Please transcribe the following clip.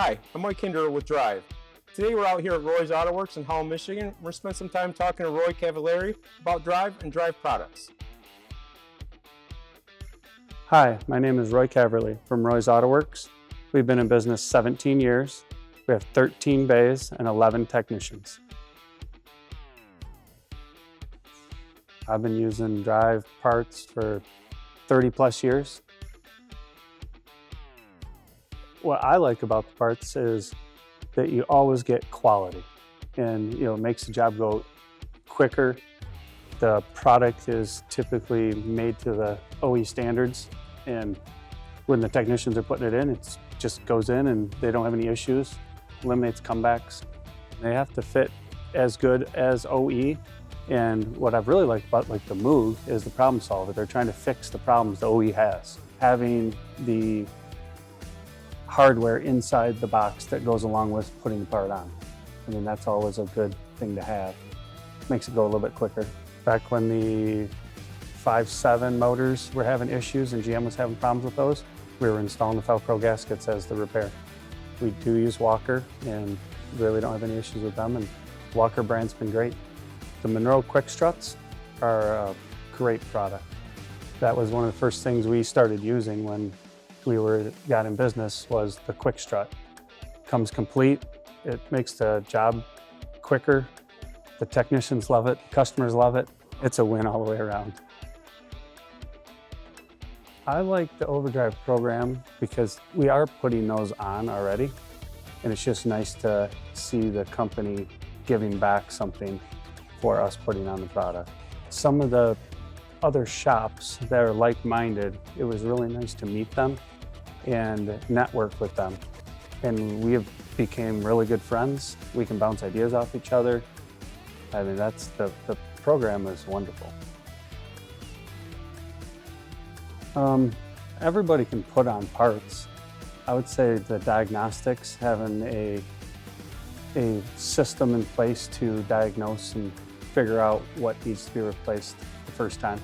Hi, I'm Mike Hinderer with DRiV. Today we're out here at Roy's Autoworks in Howell, Michigan. We're going to spend some time talking to Roy Cavalieri about DRiV and DRiV products. Hi, my name is Roy Cavalieri from Roy's Autoworks. We've been in business 17 years. We have 13 bays and 11 technicians. I've been using DRiV parts for 30 plus years. What I like about the parts is that you always get quality, and it makes the job go quicker. The product is typically made to the OE standards, and when the technicians are putting it in, it just goes in and they don't have any issues, eliminates comebacks. They have to fit as good as OE, and what I've really liked about the Moog is the problem solver. They're trying to fix the problems the OE has. Having the hardware inside the box that goes along with putting the part on. I mean, that's always a good thing to have. Makes it go a little bit quicker. Back when the 5.7 motors were having issues and GM was having problems with those, we were installing the Velcro gaskets as the repair. We do use Walker and really don't have any issues with them, and Walker brand's been great. The Monroe quick struts are a great product. That was one of the first things we started using when we got in business, was the quick strut. Comes complete, it makes the job quicker. The technicians love it, customers love it. It's a win all the way around. I like the OVERDRiV program because we are putting those on already, and it's just nice to see the company giving back something for us putting on the product. Some of the other shops that are like-minded, it was really nice to meet them and network with them. And we have became really good friends. We can bounce ideas off each other. I mean, that's the program is wonderful. Everybody can put on parts. I would say the diagnostics, having a system in place to diagnose and figure out what needs to be replaced the first time.